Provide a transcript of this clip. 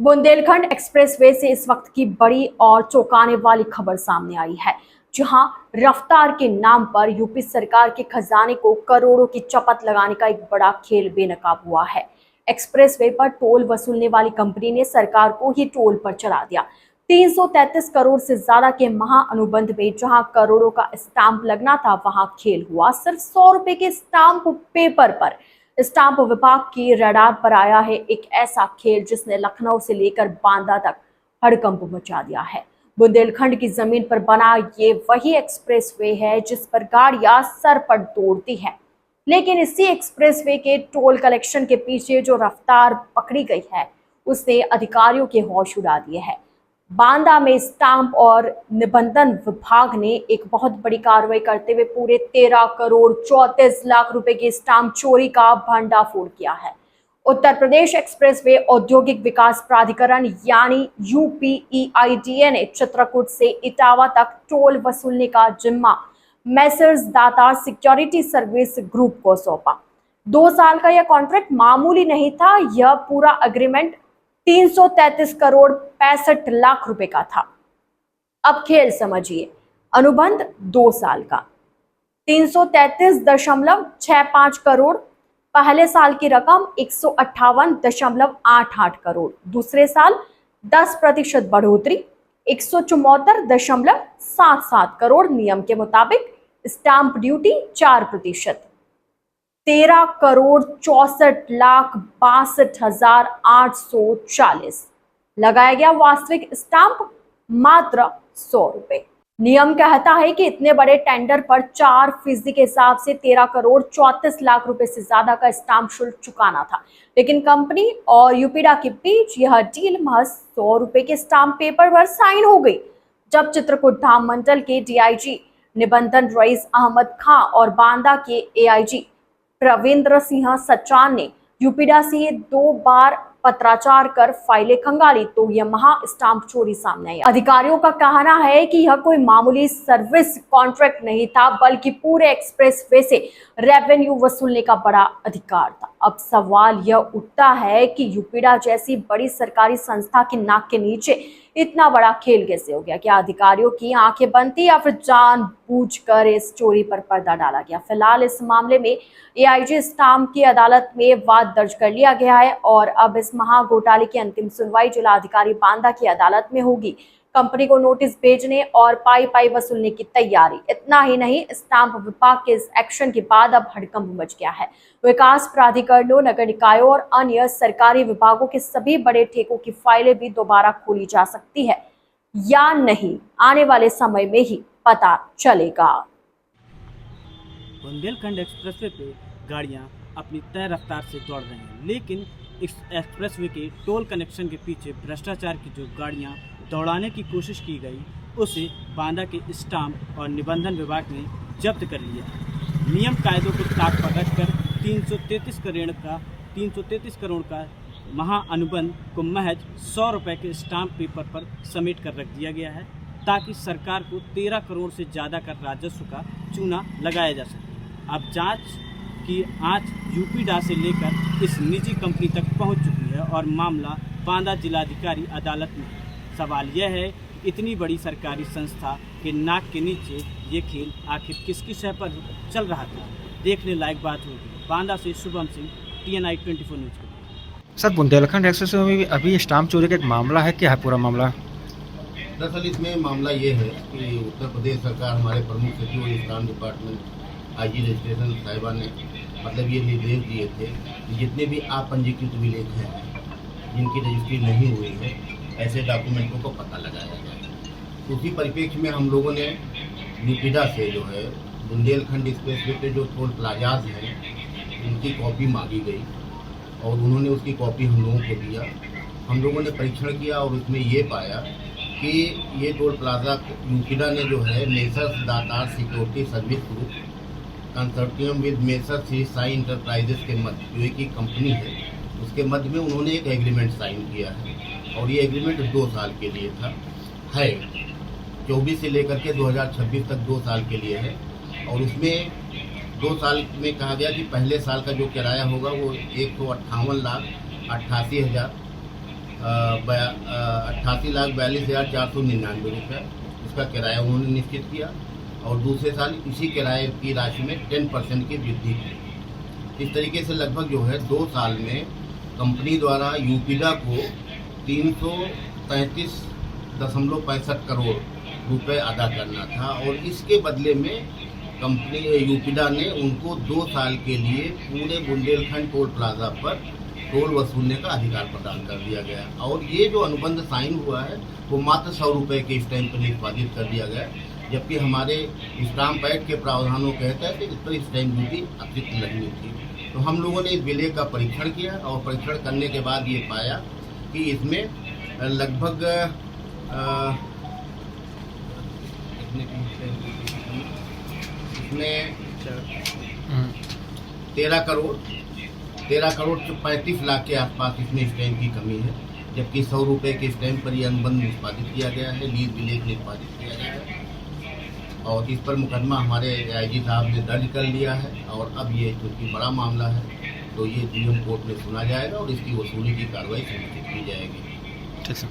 Bundelkhand expressway से इस वक्त की बड़ी और चौंकाने वाली खबर सामने आई है, जहां रफ्तार के नाम पर यूपी सरकार के खजाने को करोड़ों की चपत लगाने का एक बड़ा खेल बेनकाब हुआ है। एक्सप्रेसवे पर टोल वसूलने वाली कंपनी ने सरकार को ही टोल पर चढ़ा दिया। 333 करोड़ से ज्यादा के महाअनुबंध में जहां करोड़ों का स्टाम्प लगना था, वहां खेल हुआ सिर्फ 100 रुपए के स्टाम्प पेपर पर। स्टाम्प विभाग की रडार पर आया है एक ऐसा खेल जिसने लखनऊ से लेकर बांदा तक हड़कंप मचा दिया है। बुंदेलखंड की जमीन पर बना ये वही एक्सप्रेसवे है जिस पर गाड़ियां सर पर दौड़ती है, लेकिन इसी एक्सप्रेसवे के टोल कलेक्शन के पीछे जो रफ्तार पकड़ी गई है उसने अधिकारियों के होश उड़ा दिए हैं। बांदा में स्टाम्प और निबंधन विभाग ने एक बहुत बड़ी कार्रवाई करते हुए पूरे 13 करोड़ 34 लाख रुपए के स्टाम्प चोरी का भंडाफोड़ किया है। उत्तर प्रदेश एक्सप्रेसवे औद्योगिक विकास प्राधिकरण यानी यूपीईआईडीए ने चित्रकूट से इटावा तक टोल वसूलने का जिम्मा मैसर्स दाता सिक्योरिटी सर्विस ग्रुप को सौंपा। 2 साल का यह कॉन्ट्रैक्ट मामूली नहीं था। यह पूरा एग्रीमेंट 333 करोड़ 65 लाख रुपए का था। अब खेल समझिए, अनुबंध 2 साल का 333.65 करोड़, पहले साल की रकम 158.88 करोड़, दूसरे साल 10% बढ़ोतरी 174.77 करोड़, नियम के मुताबिक स्टाम्प ड्यूटी 4%, 13 करोड़ 64,62,840 लगाया गया। वास्तविक स्टाम्प मात्र 100 रुपए। नियम कहता है कि इतने बड़े टेंडर पर 4% के हिसाब से 13 करोड़ 34 लाख रुपए से ज्यादा का स्टाम्प शुल्क चुकाना था, लेकिन कंपनी और यूपीडा के बीच यह डील महज 100 रुपए के स्टाम्प पेपर पर साइन हो गई। जब चित्रकूट धाम मंडल के डीआईजी निबंधन रईस अहमद खां और बांदा के एआईजी प्रवींद्र सिंह सचान ने यूपीडा से 2 बार पत्राचार कर फाइलें खंगाली तो यह महा स्टाम्प चोरी सामने आई। अधिकारियों का कहना है कि यह कोई मामूली सर्विस कॉन्ट्रैक्ट नहीं था, बल्कि पूरे एक्सप्रेसवे से रेवेन्यू वसूलने का बड़ा अधिकार था। अब सवाल यह उठता है कि यूपीडा जैसी बड़ी सरकारी संस्था की नाक के नीचे इतना बड़ा खेल कैसे हो गया? क्या अधिकारियों की आंखें बंद थी या फिर जानबूझकर इस चोरी पर पर्दा डाला गया? फिलहाल इस मामले में एआईजी स्टाम्प की अदालत में वाद दर्ज कर लिया गया है और अब इस महा घोटाले की अंतिम सुनवाई जिला अधिकारी बांदा की अदालत में होगी। कंपनी को नोटिस भेजने और पाई वसूलने की तैयारी। इतना ही नहीं, स्टाम्प विभाग के इस एक्शन के बाद अब हड़कंप मच गया है। विकास प्राधिकरणों, नगर निकायों और अन्य सरकारी विभागों के सभी बड़े ठेकों की फाइलें भी दोबारा खोली जा सकती है या नहीं, आने वाले समय में ही पता चलेगा। बुंदेलखंड एक्सप्रेसवे पे गाड़ियां अपनी तय रफ्तार से दौड़ रही हैं, लेकिन इस एक्सप्रेसवे के टोल कनेक्शन के पीछे भ्रष्टाचार की जो गाड़ियां दौड़ाने की कोशिश की गई, उसे बांदा के स्टाम्प और निबंधन विभाग ने जब्त कर लिया। नियम कायदों को ताक पर रखकर 333 करोड़ का महाअनुबंध को महज 100 रुपये के स्टाम्प पेपर पर समेट कर रख दिया गया है, ताकि सरकार को 13 करोड़ से ज़्यादा का राजस्व का चूना लगाया जा सके। अब जांच की आंच यूपीडा से लेकर इस निजी कंपनी तक पहुंच चुकी है और मामला बांदा जिलाधिकारी अदालत में है। सवाल यह है, इतनी बड़ी सरकारी संस्था के नाक के नीचे ये खेल आखिर किसकी शय पर चल रहा था? देखने लायक बात होगी। बांदा से Shubham Singh, TNI 24 news. Sir, Bundelkhand express में अभी स्टाम्प चोरी का एक मामला है, क्या है पूरा मामला? दरअसल इसमें मामला ये है कि उत्तर प्रदेश सरकार, हमारे प्रमुख सचिव और स्टाम्प डिपार्टमेंट IG रजिस्ट्रेशन साहिबा ने मतलब ये निर्देश दिए थे कि जितने भी अपंजीकृत विलेज हैं जिनकी रजिस्ट्री नहीं हुई है, ऐसे डॉक्यूमेंटों को पता लगाया जाए। उसी परिप्रेक्ष्य में हम लोगों ने यूपीडा से जो है बुंदेलखंड एक्सप्रेसवे पे जो टोल प्लाजाज हैं उनकी कॉपी मांगी गई और उन्होंने उसकी कॉपी हम लोगों को दिया। हम लोगों ने परीक्षण किया और उसमें ये पाया कि ये टोल प्लाजा यूपीडा ने जो है मैसर्स दाता security service group consortium with Messrs Shri Sai enterprises के मध्य, जो एक ही कंपनी है, उसके मध्य में उन्होंने एक एग्रीमेंट साइन किया है और ये एग्रीमेंट 2 साल के लिए था है 24 से लेकर के 2026 तक 2 साल के लिए है। और उसमें 2 साल में कहा गया कि पहले साल का जो किराया होगा वो 158,88,000 88,42,499 रुपये इसका किराया उन्होंने निश्चित किया और दूसरे साल इसी किराए की राशि में 10% की वृद्धि की। इस तरीके से लगभग जो है 2 साल में कंपनी द्वारा यूपीडा को 333.65 करोड़ रुपए अदा करना था और इसके बदले में कंपनी यूपीडा ने उनको 2 साल के लिए पूरे बुंदेलखंड टोल प्लाजा पर टोल वसूलने का अधिकार प्रदान कर दिया गया और ये जो अनुबंध साइन हुआ है वो मात्र 100 रुपये के स्टैंप पर निष्पादित कर दिया गया, जबकि हमारे स्टाम्प एक्ट के प्रावधानों कहता है कि इस पर स्टैंप ड्यूटी अतिरिक्त लगनी थी। तो हम लोगों ने इस विलेय का परीक्षण किया और परीक्षण करने के बाद ये पाया कि इसमें लगभग इसमें 13 करोड़ 35 लाख के आसपास इसमें स्टैंप की कमी है, जबकि 100 रुपये के स्टैंप पर यह अनुबंध निष्पादित किया गया है, लीज विलेय निष्पादित किया गया है और इस पर मुकदमा हमारे आईजी साहब ने दर्ज कर लिया है और अब ये चूँकि बड़ा मामला है तो ये डीएम कोर्ट में सुना जाएगा और इसकी वसूली की कार्रवाई सुनिश्चित की जाएगी। ठीक सर।